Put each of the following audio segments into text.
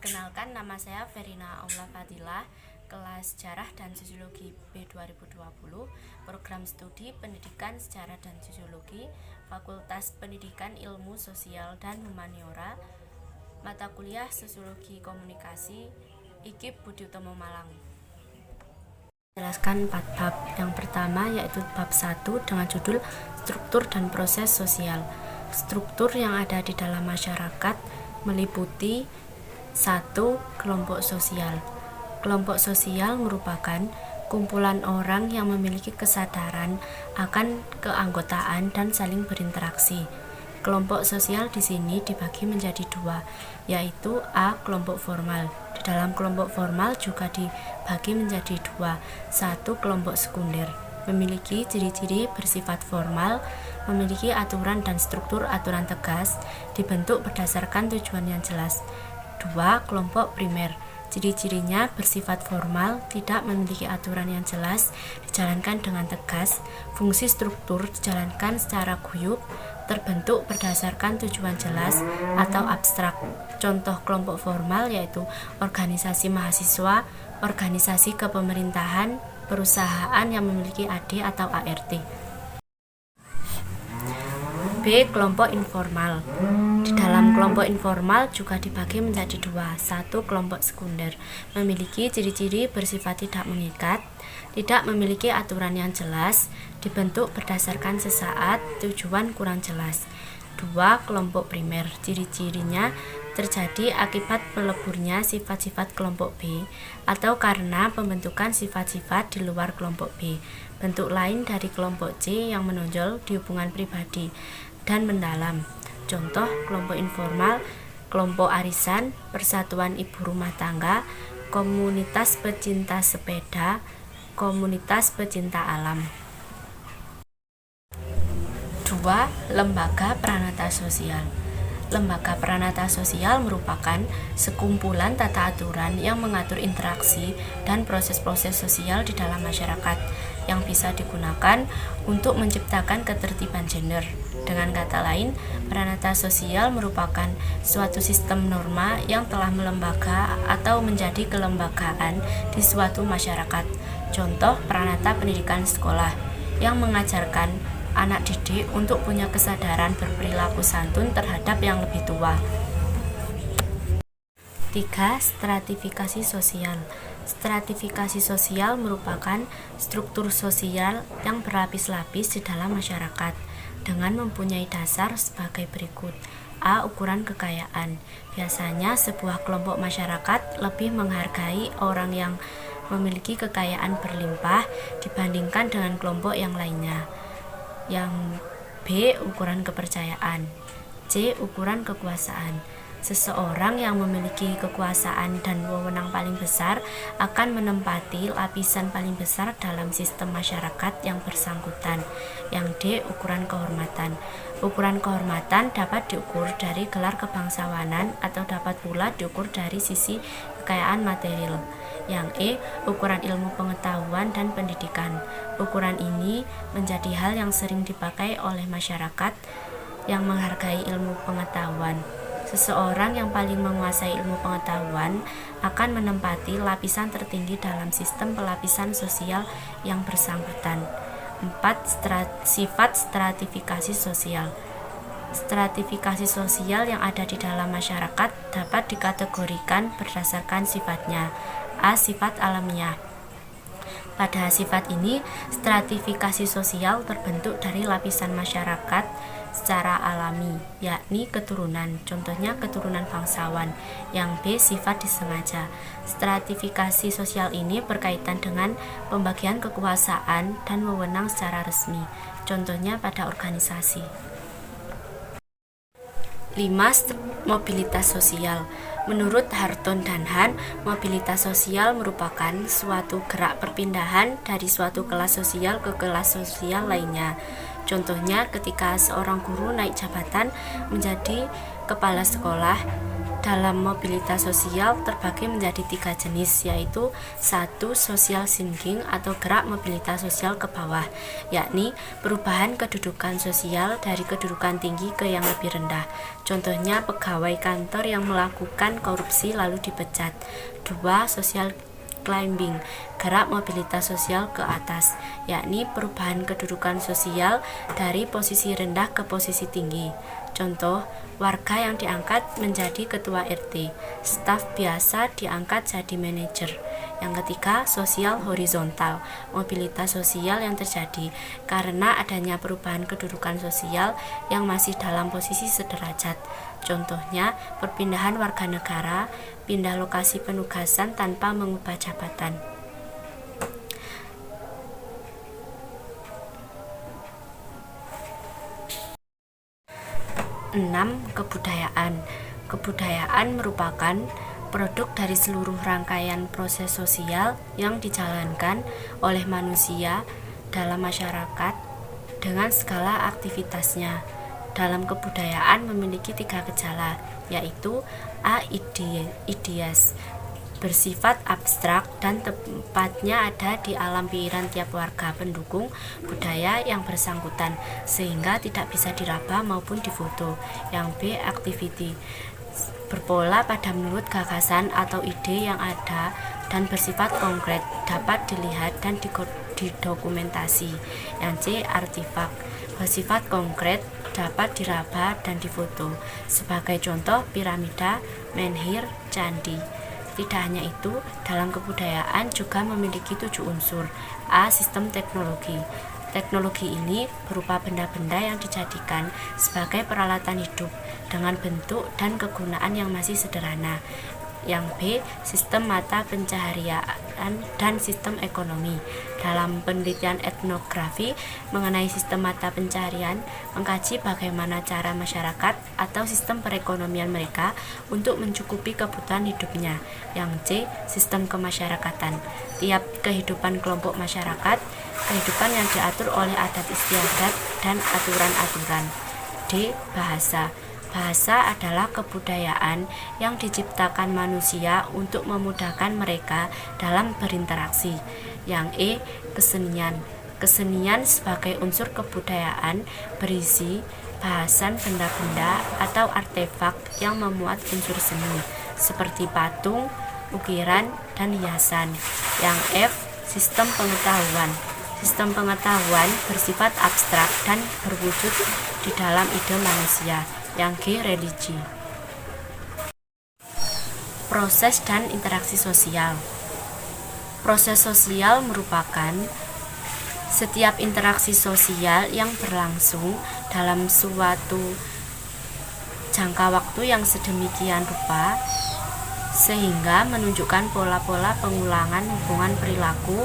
Perkenalkan, nama saya Verina Aula Fadilah, kelas Sejarah dan Sosiologi B 2020, program studi Pendidikan Sejarah dan Sosiologi, Fakultas Pendidikan Ilmu Sosial dan Humaniora, mata kuliah Sosiologi Komunikasi, IKIP Budi Utomo Malang. Jelaskan 4 bab. Yang pertama yaitu bab 1 dengan judul Struktur dan Proses Sosial. Struktur yang ada di dalam masyarakat meliputi 1. Kelompok sosial. Kelompok sosial merupakan kumpulan orang yang memiliki kesadaran akan keanggotaan dan saling berinteraksi. Kelompok sosial di sini dibagi menjadi 2, yaitu A. Kelompok formal. Di dalam kelompok formal juga dibagi menjadi 2. 1. Kelompok sekunder. Memiliki ciri-ciri bersifat formal, memiliki aturan dan struktur aturan tegas, dibentuk berdasarkan tujuan yang jelas. 2. Kelompok primer. Ciri-cirinya bersifat formal, tidak memiliki aturan yang jelas, dijalankan dengan tegas, fungsi struktur dijalankan secara guyup, terbentuk berdasarkan tujuan jelas atau abstrak. Contoh kelompok formal yaitu organisasi mahasiswa, organisasi kepemerintahan, perusahaan yang memiliki AD atau ART. B. Kelompok informal. Di dalam kelompok informal juga dibagi menjadi 2. 1. Kelompok sekunder. Memiliki ciri-ciri bersifat tidak mengikat, tidak memiliki aturan yang jelas, dibentuk berdasarkan sesaat, tujuan kurang jelas. 2. Kelompok primer. Ciri-cirinya terjadi akibat meleburnya sifat-sifat kelompok B atau karena pembentukan sifat-sifat di luar kelompok B. Bentuk lain dari kelompok C yang menonjol di hubungan pribadi dan mendalam. Contoh kelompok informal, kelompok arisan, persatuan ibu rumah tangga, komunitas pecinta sepeda, komunitas pecinta alam. 2. Lembaga Pranata Sosial. Lembaga Pranata Sosial merupakan sekumpulan tata aturan yang mengatur interaksi dan proses-proses sosial di dalam masyarakat yang bisa digunakan untuk menciptakan ketertiban gender. Dengan kata lain, pranata sosial merupakan suatu sistem norma yang telah melembaga atau menjadi kelembagaan di suatu masyarakat. Contoh pranata pendidikan sekolah yang mengajarkan anak didik untuk punya kesadaran berperilaku santun terhadap yang lebih tua. 3. Stratifikasi sosial. Stratifikasi sosial merupakan struktur sosial yang berlapis-lapis di dalam masyarakat dengan mempunyai dasar sebagai berikut. A. Ukuran kekayaan. Biasanya sebuah kelompok masyarakat lebih menghargai orang yang memiliki kekayaan berlimpah dibandingkan dengan kelompok yang lainnya. Yang B. Ukuran kepercayaan. C. Ukuran kekuasaan. Seseorang yang memiliki kekuasaan dan wewenang paling besar akan menempati lapisan paling besar dalam sistem masyarakat yang bersangkutan. Yang D. Ukuran kehormatan. Ukuran kehormatan dapat diukur dari gelar kebangsawanan atau dapat pula diukur dari sisi kekayaan material. Yang E. Ukuran ilmu pengetahuan dan pendidikan. Ukuran ini menjadi hal yang sering dipakai oleh masyarakat yang menghargai ilmu pengetahuan. Seseorang yang paling menguasai ilmu pengetahuan akan menempati lapisan tertinggi dalam sistem pelapisan sosial yang bersangkutan. 4. Sifat stratifikasi sosial. Stratifikasi sosial yang ada di dalam masyarakat dapat dikategorikan berdasarkan sifatnya. A. Sifat alamiah. Pada sifat ini, stratifikasi sosial terbentuk dari lapisan masyarakat secara alami, yakni keturunan, contohnya keturunan bangsawan. Yang B. Sifat disengaja. Stratifikasi sosial ini berkaitan dengan pembagian kekuasaan dan wewenang secara resmi, contohnya pada organisasi. 5. Mobilitas sosial. Menurut Harton dan Han, mobilitas sosial merupakan suatu gerak perpindahan dari suatu kelas sosial ke kelas sosial lainnya. Contohnya ketika seorang guru naik jabatan menjadi kepala sekolah, dalam mobilitas sosial terbagi menjadi 3 jenis, yaitu 1. Social sinking atau gerak mobilitas sosial ke bawah, yakni perubahan kedudukan sosial dari kedudukan tinggi ke yang lebih rendah. Contohnya pegawai kantor yang melakukan korupsi lalu dipecat. 2. Social climbing, gerak mobilitas sosial ke atas, yakni perubahan kedudukan sosial dari posisi rendah ke posisi tinggi. Contoh, warga yang diangkat menjadi ketua RT, staf biasa diangkat jadi manajer. Yang ketiga, sosial horizontal, mobilitas sosial yang terjadi karena adanya perubahan kedudukan sosial yang masih dalam posisi sederajat. Contohnya, perpindahan warga negara, pindah lokasi penugasan tanpa mengubah jabatan. 6. Kebudayaan. Kebudayaan merupakan produk dari seluruh rangkaian proses sosial yang dijalankan oleh manusia dalam masyarakat dengan skala aktivitasnya. Dalam kebudayaan memiliki 3 gejala, yaitu A. Ideas, bersifat abstrak dan tempatnya ada di alam pikiran tiap warga pendukung budaya yang bersangkutan sehingga tidak bisa diraba maupun difoto. Yang B. Activity, berpola pada menurut gagasan atau ide yang ada dan bersifat konkret, dapat dilihat dan didokumentasi. Yang C. Artifak, bersifat konkret, dapat diraba dan difoto. Sebagai contoh, piramida, menhir, candi. Tidak hanya itu, dalam kebudayaan juga memiliki 7 unsur. A. Sistem teknologi. Teknologi ini berupa benda-benda yang dijadikan sebagai peralatan hidup dengan bentuk dan kegunaan yang masih sederhana. Yang B. Sistem mata pencaharian dan sistem ekonomi. Dalam penelitian etnografi mengenai sistem mata pencaharian, mengkaji bagaimana cara masyarakat atau sistem perekonomian mereka untuk mencukupi kebutuhan hidupnya. Yang C. Sistem kemasyarakatan, tiap kehidupan kelompok masyarakat, kehidupan yang diatur oleh adat istiadat dan aturan-aturan. D. Bahasa. Bahasa adalah kebudayaan yang diciptakan manusia untuk memudahkan mereka dalam berinteraksi. Yang E. Kesenian. Kesenian sebagai unsur kebudayaan berisi bahasan benda-benda atau artefak yang memuat unsur seni, seperti patung, ukiran, dan hiasan. Yang F. Sistem pengetahuan. Sistem pengetahuan bersifat abstrak dan berwujud di dalam ide manusia. Yang G. Religi. Proses dan interaksi sosial. Proses sosial merupakan setiap interaksi sosial yang berlangsung dalam suatu jangka waktu yang sedemikian rupa sehingga menunjukkan pola-pola pengulangan hubungan perilaku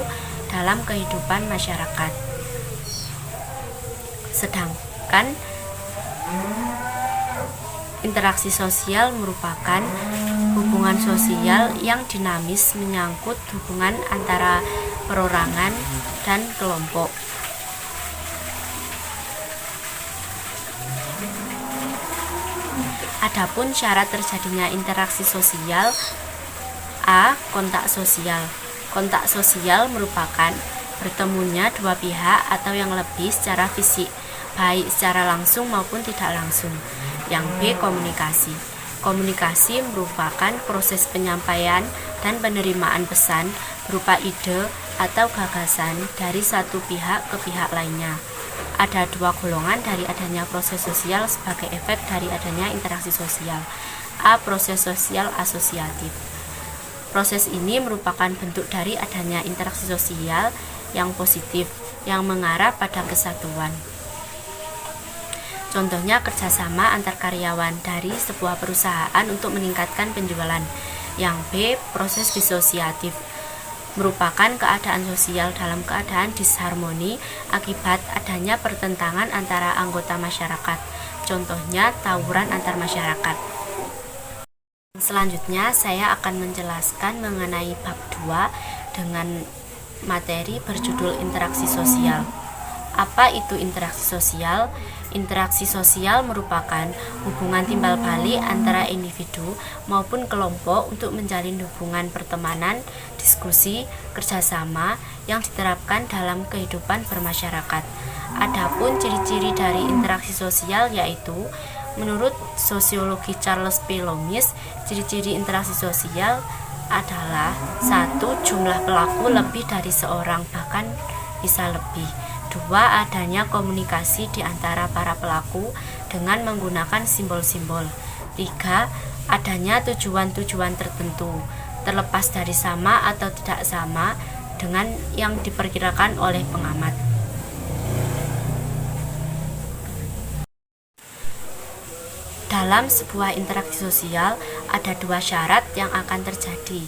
dalam kehidupan masyarakat. Sedangkan interaksi sosial merupakan hubungan sosial yang dinamis menyangkut hubungan antara perorangan dan kelompok. Adapun syarat terjadinya interaksi sosial: A. Kontak sosial. Kontak sosial merupakan bertemunya dua pihak atau yang lebih secara fisik, baik secara langsung maupun tidak langsung. Yang B. Komunikasi. Komunikasi merupakan proses penyampaian dan penerimaan pesan berupa ide atau gagasan dari satu pihak ke pihak lainnya. Ada 2 golongan dari adanya proses sosial sebagai efek dari adanya interaksi sosial. A. Proses sosial asosiatif. Proses ini merupakan bentuk dari adanya interaksi sosial yang positif yang mengarah pada kesatuan. Contohnya kerjasama antar karyawan dari sebuah perusahaan untuk meningkatkan penjualan. Yang B. Proses disosiatif, merupakan keadaan sosial dalam keadaan disharmoni akibat adanya pertentangan antara anggota masyarakat. Contohnya tawuran antar masyarakat. Selanjutnya saya akan menjelaskan mengenai bab 2 dengan materi berjudul interaksi sosial. Apa itu interaksi sosial? Interaksi sosial merupakan hubungan timbal balik antara individu maupun kelompok untuk menjalin hubungan pertemanan, diskusi, kerjasama yang diterapkan dalam kehidupan bermasyarakat. Adapun ciri-ciri dari interaksi sosial yaitu menurut sosiologi Charles P. Loomis, ciri-ciri interaksi sosial adalah 1. Jumlah pelaku lebih dari seorang, bahkan bisa lebih. 2. Adanya komunikasi di antara para pelaku dengan menggunakan simbol-simbol. 3. Adanya tujuan-tujuan tertentu, terlepas dari sama atau tidak sama dengan yang diperkirakan oleh pengamat. Dalam sebuah interaksi sosial ada 2 syarat yang akan terjadi,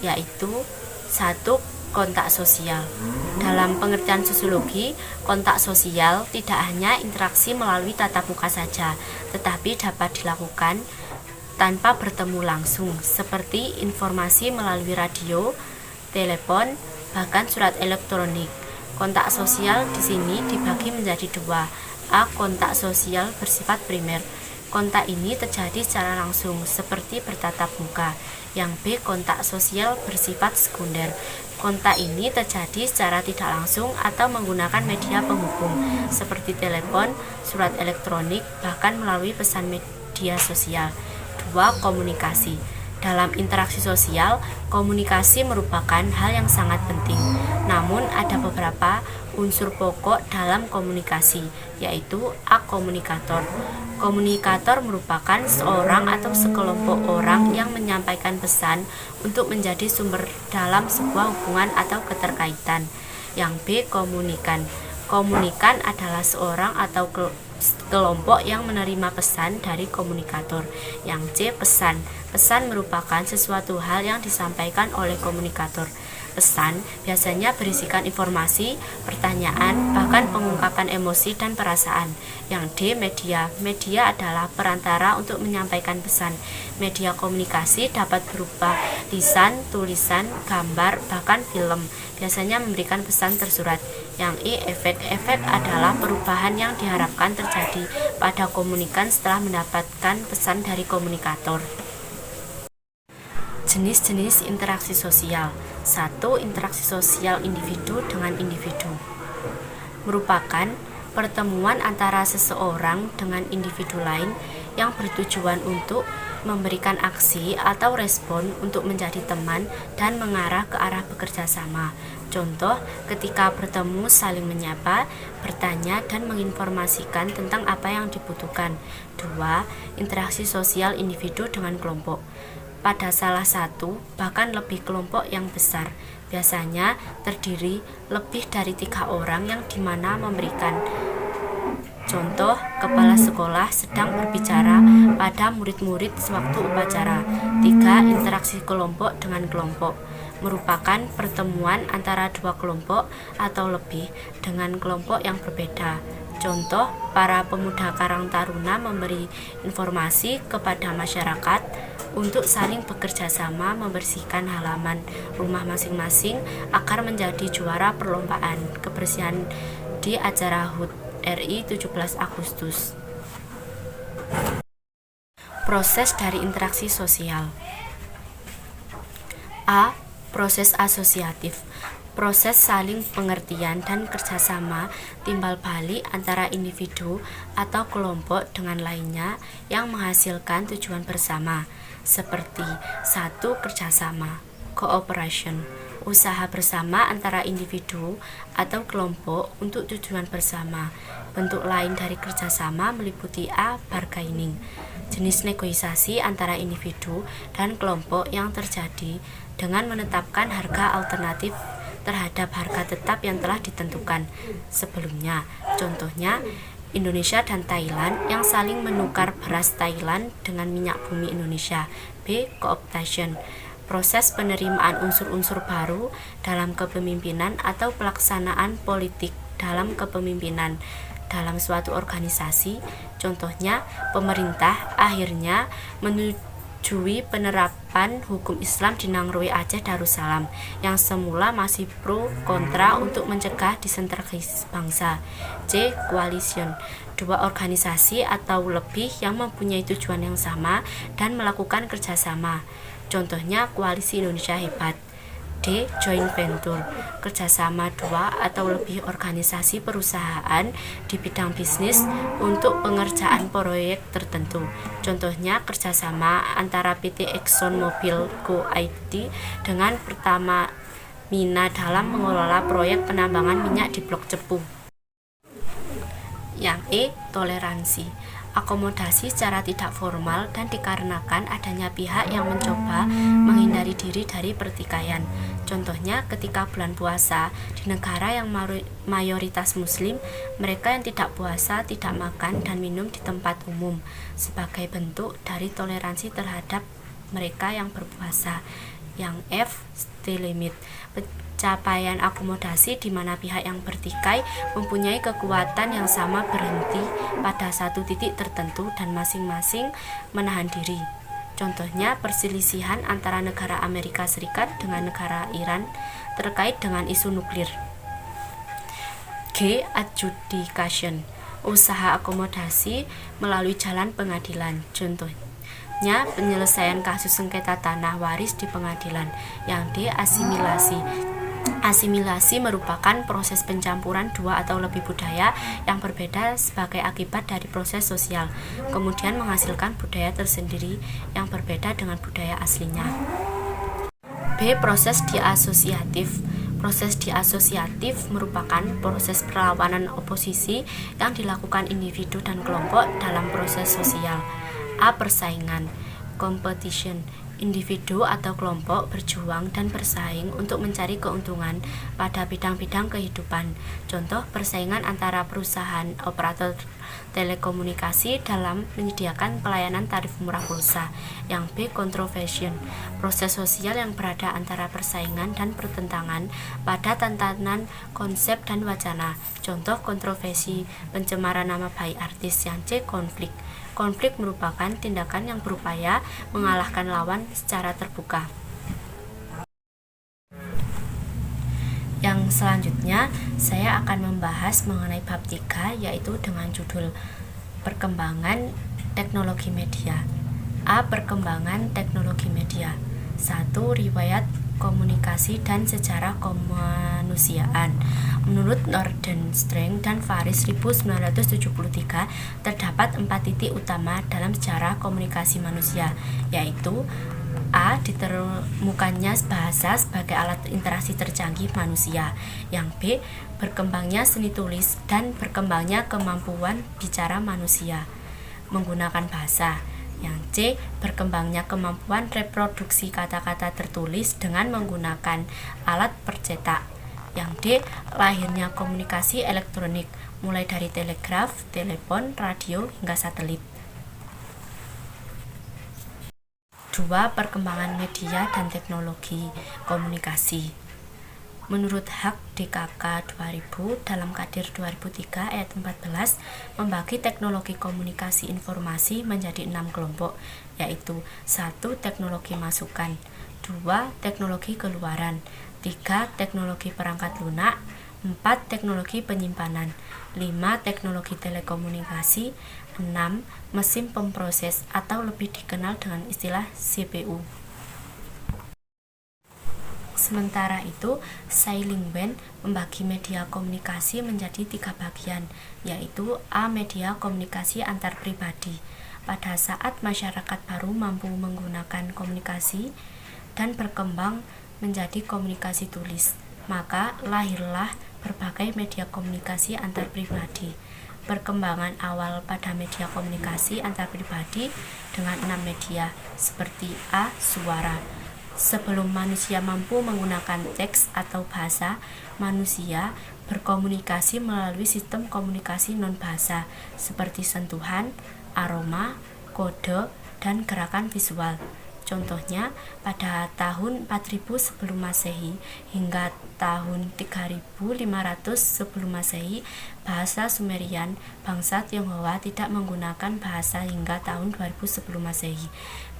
yaitu 1. Kontak sosial. Dalam pengertian sosiologi, kontak sosial tidak hanya interaksi melalui tatap muka saja, tetapi dapat dilakukan tanpa bertemu langsung, seperti informasi melalui radio, telepon, bahkan surat elektronik. Kontak sosial di sini dibagi menjadi 2. A. Kontak sosial bersifat primer. Kontak ini terjadi secara langsung, seperti bertatap muka. Yang B. Kontak sosial bersifat sekunder. Kontak ini terjadi secara tidak langsung atau menggunakan media penghubung, seperti telepon, surat elektronik, bahkan melalui pesan media sosial. 2. Komunikasi. Dalam interaksi sosial, komunikasi merupakan hal yang sangat penting. Namun ada beberapa unsur pokok dalam komunikasi, yaitu A. Komunikator. Komunikator merupakan seorang atau sekelompok orang yang menyampaikan pesan untuk menjadi sumber dalam sebuah hubungan atau keterkaitan. Yang B. Komunikan. Komunikan adalah seorang atau kelompok yang menerima pesan dari komunikator. Yang C. Pesan. Pesan merupakan sesuatu hal yang disampaikan oleh komunikator. Pesan biasanya berisikan informasi, pertanyaan, bahkan pengungkapan emosi dan perasaan. Yang D. Media. Media adalah perantara untuk menyampaikan pesan. Media komunikasi dapat berupa lisan, tulisan, gambar, bahkan film. Biasanya memberikan pesan tersurat. Yang E. Efek. Efek adalah perubahan yang diharapkan terjadi pada komunikan setelah mendapatkan pesan dari komunikator. Jenis-jenis interaksi sosial. 1. Interaksi sosial individu dengan individu merupakan pertemuan antara seseorang dengan individu lain yang bertujuan untuk memberikan aksi atau respon untuk menjadi teman dan mengarah ke arah bekerja sama. Contoh, ketika bertemu saling menyapa, bertanya, dan menginformasikan tentang apa yang dibutuhkan. 2. Interaksi sosial individu dengan kelompok. Pada salah satu, bahkan lebih kelompok yang besar, biasanya terdiri lebih dari 3 orang yang dimana memberikan. Contoh, kepala sekolah sedang berbicara pada murid-murid sewaktu upacara. 3. Interaksi kelompok dengan kelompok merupakan pertemuan antara 2 kelompok atau lebih dengan kelompok yang berbeda. Contoh, para pemuda Karang Taruna memberi informasi kepada masyarakat untuk saling bekerja sama membersihkan halaman rumah masing-masing agar menjadi juara perlombaan kebersihan di acara HUT RI 17 Agustus. Proses dari interaksi sosial. A. Proses asosiatif. Proses saling pengertian dan kerjasama timbal balik antara individu atau kelompok dengan lainnya yang menghasilkan tujuan bersama, seperti 1. Kerjasama, cooperation, usaha bersama antara individu atau kelompok untuk tujuan bersama. Bentuk lain dari kerjasama meliputi A. Bargaining, jenis negosiasi antara individu dan kelompok yang terjadi dengan menetapkan harga alternatif terhadap harga tetap yang telah ditentukan sebelumnya. Contohnya, Indonesia dan Thailand yang saling menukar beras Thailand dengan minyak bumi Indonesia. B. Cooptation, proses penerimaan unsur-unsur baru dalam kepemimpinan atau pelaksanaan politik dalam kepemimpinan dalam suatu organisasi. Contohnya, pemerintah akhirnya menyetujui penerapan hukum Islam di Nanggroe Aceh Darussalam yang semula masih pro kontra untuk mencegah disintegrasi bangsa. C. Coalition, dua organisasi atau lebih yang mempunyai tujuan yang sama dan melakukan kerjasama. Contohnya Koalisi Indonesia Hebat. D. Joint venture, kerjasama dua atau lebih organisasi perusahaan di bidang bisnis untuk pengerjaan proyek tertentu. Contohnya kerjasama antara PT Exxon Mobil Go ID dengan Pertamina dalam mengelola proyek penambangan minyak di Blok Cepu. Yang E. Toleransi, akomodasi secara tidak formal dan dikarenakan adanya pihak yang mencoba menghindari diri dari pertikaian. Contohnya ketika bulan puasa di negara yang mayoritas muslim, mereka yang tidak puasa tidak makan dan minum di tempat umum sebagai bentuk dari toleransi terhadap mereka yang berpuasa. Yang F. Stay limit, pencapaian akomodasi di mana pihak yang bertikai mempunyai kekuatan yang sama berhenti pada satu titik tertentu dan masing-masing menahan diri. Contohnya perselisihan antara negara Amerika Serikat dengan negara Iran terkait dengan isu nuklir. G. Adjudication, usaha akomodasi melalui jalan pengadilan. Contohnya penyelesaian kasus sengketa tanah waris di pengadilan. Yang D. Asimilasi, asimilasi merupakan proses pencampuran dua atau lebih budaya yang berbeda sebagai akibat dari proses sosial, kemudian menghasilkan budaya tersendiri yang berbeda dengan budaya aslinya. B. Proses diasosiatif. Proses diasosiatif merupakan proses perlawanan oposisi yang dilakukan individu dan kelompok dalam proses sosial. A. Persaingan, competition, individu atau kelompok berjuang dan bersaing untuk mencari keuntungan pada bidang-bidang kehidupan. Contoh persaingan antara perusahaan operator telekomunikasi dalam menyediakan pelayanan tarif murah pulsa. Yang B. Controversion, proses sosial yang berada antara persaingan dan pertentangan pada tatanan konsep dan wacana. Contoh kontroversi pencemaran nama baik artis. Yang C. Konflik, konflik merupakan tindakan yang berupaya mengalahkan lawan secara terbuka. Yang selanjutnya, saya akan membahas mengenai bab 3, yaitu dengan judul Perkembangan Teknologi Media. A. Perkembangan teknologi media. 1. Riwayat komunikasi dan sejarah kemanusiaan. Menurut Nordenstreng dan Faris 1973, terdapat 4 titik utama dalam sejarah komunikasi manusia, yaitu A. Ditemukannya bahasa sebagai alat interaksi tercanggih manusia. Yang B. Berkembangnya seni tulis dan berkembangnya kemampuan bicara manusia menggunakan bahasa. Yang C. Berkembangnya kemampuan reproduksi kata-kata tertulis dengan menggunakan alat percetak. Yang D. Lahirnya komunikasi elektronik, mulai dari telegraf, telepon, radio, hingga satelit. 2. Perkembangan media dan teknologi komunikasi. Menurut Hak DKK 2000 dalam Kadir 2003 ayat 14, membagi teknologi komunikasi informasi menjadi 6 kelompok, yaitu 1. Teknologi masukan, 2. Teknologi keluaran, 3. Teknologi perangkat lunak, 4. Teknologi penyimpanan, 5. Teknologi telekomunikasi, 6. Mesin pemproses atau lebih dikenal dengan istilah CPU. Sementara itu, Sailingben membagi media komunikasi menjadi 3 bagian, yaitu A. Media komunikasi antar pribadi. Pada saat masyarakat baru mampu menggunakan komunikasi dan berkembang menjadi komunikasi tulis, maka lahirlah berbagai media komunikasi antar pribadi. Perkembangan awal pada media komunikasi antar pribadi dengan 6 media, seperti A. Suara. Sebelum manusia mampu menggunakan teks atau bahasa, manusia berkomunikasi melalui sistem komunikasi non-bahasa seperti sentuhan, aroma, kode, dan gerakan visual. Contohnya, pada tahun 4000 sebelum Masehi hingga tahun 3500 sebelum Masehi, bahasa Sumerian bangsa Tionghoa tidak menggunakan bahasa hingga tahun 2000 sebelum Masehi.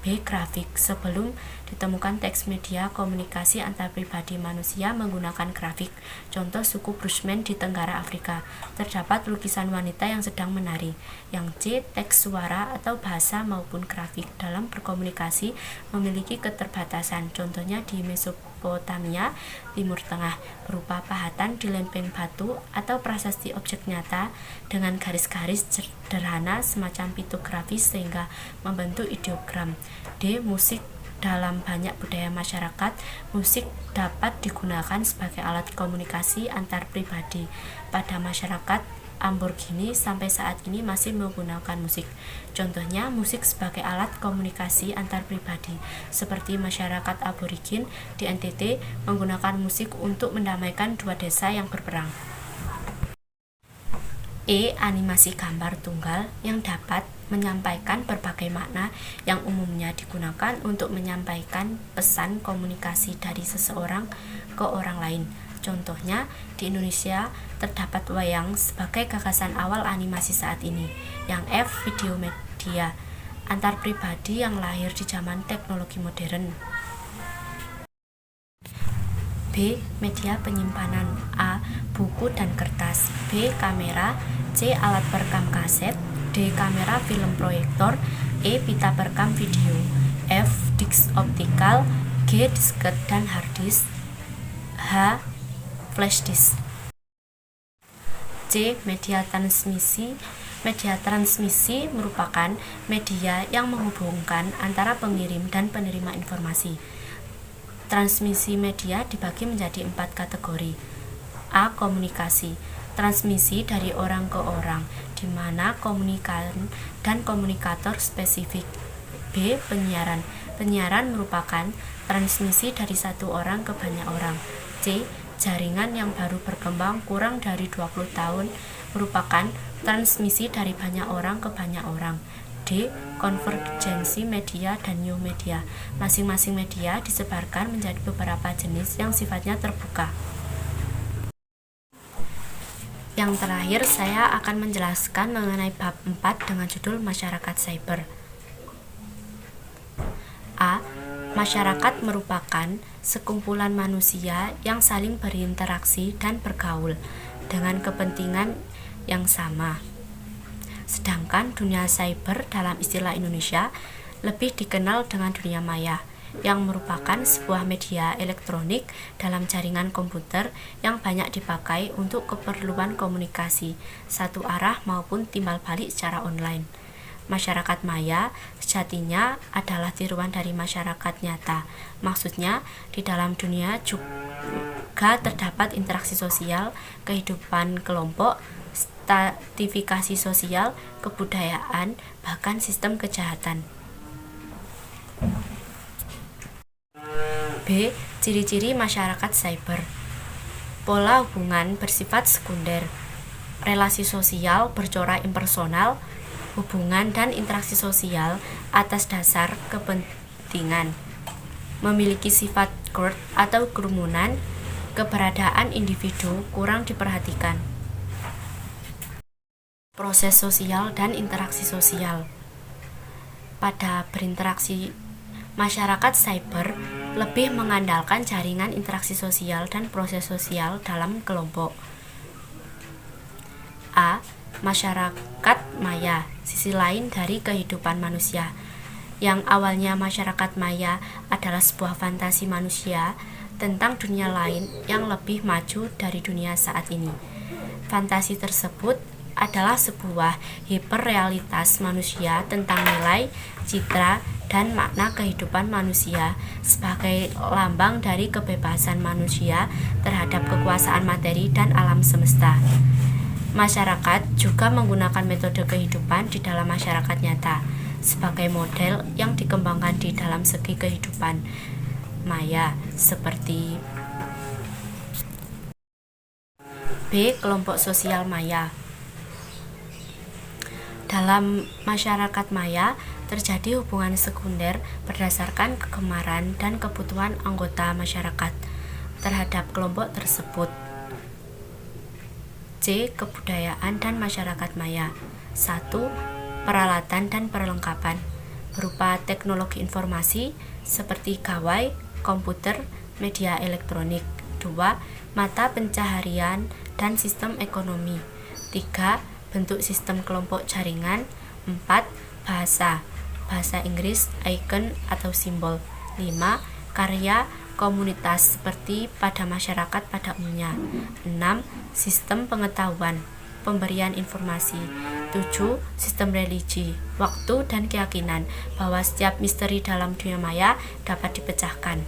B. Grafik. Sebelum ditemukan teks media komunikasi antar pribadi, manusia menggunakan grafik. Contoh suku Bushman di Tenggara Afrika. Terdapat lukisan wanita yang sedang menari. Yang C. Teks suara atau bahasa maupun grafik. Dalam berkomunikasi memiliki keterbatasan. Contohnya di Mesopotamia, Timur Tengah, berupa pahatan di lempeng batu atau prasasti objek nyata dengan garis-garis sederhana semacam pitografis sehingga membentuk ideogram. D. Musik. Dalam banyak budaya masyarakat, musik dapat digunakan sebagai alat komunikasi antar pribadi. Pada masyarakat Aborigine sampai saat ini masih menggunakan musik. Contohnya musik sebagai alat komunikasi antar pribadi, seperti masyarakat Aborigin di NTT menggunakan musik untuk mendamaikan dua desa yang berperang. E. Animasi gambar tunggal yang dapat menyampaikan berbagai makna yang umumnya digunakan untuk menyampaikan pesan komunikasi dari seseorang ke orang lain. Contohnya, di Indonesia terdapat wayang sebagai gagasan awal animasi saat ini. Yang F. Video media antar pribadi yang lahir di zaman teknologi modern. B. Media penyimpanan. A. Buku dan kertas. B. Kamera. C. Alat perekam kaset. D. Kamera film proyektor. E. Pita perekam video. F. Disk optikal. G. Disket dan harddisk. H. Flash disk. C. Media transmisi. Media transmisi merupakan media yang menghubungkan antara pengirim dan penerima informasi. Transmisi media dibagi menjadi 4 kategori. A. Komunikasi. Transmisi dari orang ke orang, di mana komunikan dan komunikator spesifik. B. Penyiaran. Penyiaran merupakan transmisi dari satu orang ke banyak orang. C. Jaringan yang baru berkembang kurang dari 20 tahun merupakan transmisi dari banyak orang ke banyak orang. D. Konvergensi media dan new media. Masing-masing media disebarkan menjadi beberapa jenis yang sifatnya terbuka. Yang terakhir, saya akan menjelaskan mengenai bab 4 dengan judul Masyarakat Cyber. A. Masyarakat merupakan sekumpulan manusia yang saling berinteraksi dan bergaul dengan kepentingan yang sama. Sedangkan dunia cyber dalam istilah Indonesia lebih dikenal dengan dunia maya, yang merupakan sebuah media elektronik dalam jaringan komputer yang banyak dipakai untuk keperluan komunikasi satu arah maupun timbal balik secara online. Masyarakat maya sejatinya adalah tiruan dari masyarakat nyata. Maksudnya, di dalam dunia juga terdapat interaksi sosial, kehidupan kelompok, stratifikasi sosial, kebudayaan, bahkan sistem kejahatan. B. Ciri-ciri masyarakat cyber. Pola hubungan bersifat sekunder. Relasi sosial bercorak impersonal, hubungan dan interaksi sosial atas dasar kepentingan. Memiliki sifat herd atau kerumunan, keberadaan individu kurang diperhatikan. Proses sosial dan interaksi sosial. Pada berinteraksi, masyarakat cyber lebih mengandalkan jaringan interaksi sosial dan proses sosial dalam kelompok. A. Masyarakat maya, sisi lain dari kehidupan manusia. Yang awalnya masyarakat maya adalah sebuah fantasi manusia tentang dunia lain yang lebih maju dari dunia saat ini. Fantasi tersebut adalah sebuah hiperrealitas manusia tentang nilai, citra, dan makna kehidupan manusia sebagai lambang dari kebebasan manusia terhadap kekuasaan materi dan alam semesta. Masyarakat juga menggunakan metode kehidupan di dalam masyarakat nyata sebagai model yang dikembangkan di dalam segi kehidupan maya, seperti B. Kelompok sosial maya. Dalam masyarakat maya, terjadi hubungan sekunder berdasarkan kegemaran dan kebutuhan anggota masyarakat terhadap kelompok tersebut. C. Kebudayaan dan masyarakat maya. 1. Peralatan dan perlengkapan. berupa teknologi informasi seperti gawai, komputer, media elektronik. 2. Mata pencaharian dan sistem ekonomi. 3. Bentuk sistem kelompok jaringan. 4. Bahasa Inggris, icon atau simbol. 5. Karya komunitas seperti pada masyarakat pada umumnya. 6. Sistem pengetahuan, pemberian informasi. 7. Sistem religi, waktu dan keyakinan bahwa setiap misteri dalam dunia maya dapat dipecahkan.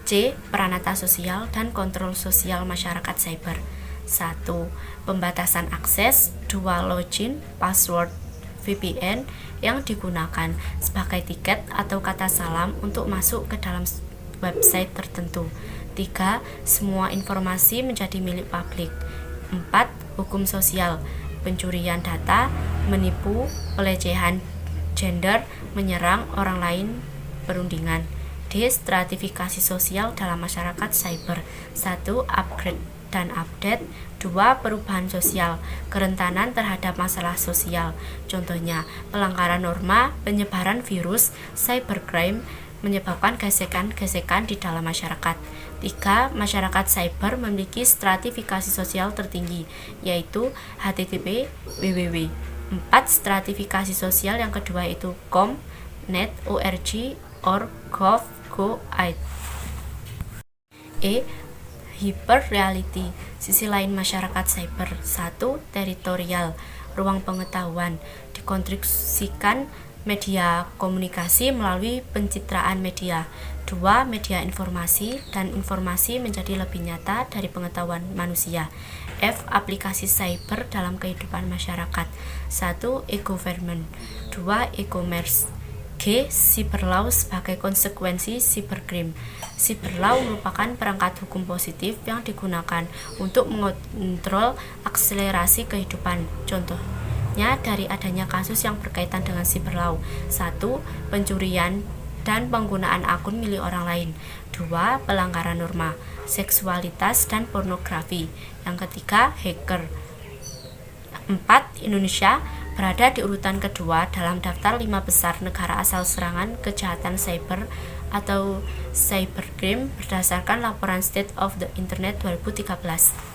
C. Peranata sosial dan kontrol sosial masyarakat cyber. 1. Pembatasan akses. 2. Login, password, VPN yang digunakan sebagai tiket atau kata salam untuk masuk ke dalam website tertentu. 3. Semua informasi menjadi milik publik. 4. Hukum sosial, pencurian data, menipu, pelecehan gender, menyerang orang lain, perundingan. D. Stratifikasi sosial dalam masyarakat cyber. 1. Upgrade dan update. 2. Perubahan sosial, kerentanan terhadap masalah sosial. Contohnya, pelanggaran norma, penyebaran virus, cybercrime, menyebabkan gesekan-gesekan di dalam masyarakat. 3. Masyarakat cyber memiliki stratifikasi sosial tertinggi, yaitu HTTP, www. 4. Stratifikasi sosial yang kedua yaitu com, net, org, or, gov, go, id. E. Hyperreality, sisi lain masyarakat cyber. 1. Teritorial, ruang pengetahuan, dikonstruksikan media komunikasi melalui pencitraan media. 2. Media informasi, dan informasi menjadi lebih nyata dari pengetahuan manusia. F. Aplikasi cyber dalam kehidupan masyarakat. 1. E-government. 2. E-commerce. G. Cyberlaw sebagai konsekuensi cybercrime. Cyberlaw merupakan perangkat hukum positif yang digunakan untuk mengontrol akselerasi kehidupan. Contohnya dari adanya kasus yang berkaitan dengan cyberlaw. 1. Pencurian dan penggunaan akun milik orang lain. 2. Pelanggaran norma, seksualitas dan pornografi. Yang ketiga, hacker. 4. Indonesia berada di urutan kedua dalam daftar 5 besar negara asal serangan kejahatan cyber atau cybercrime berdasarkan laporan State of the Internet 2013.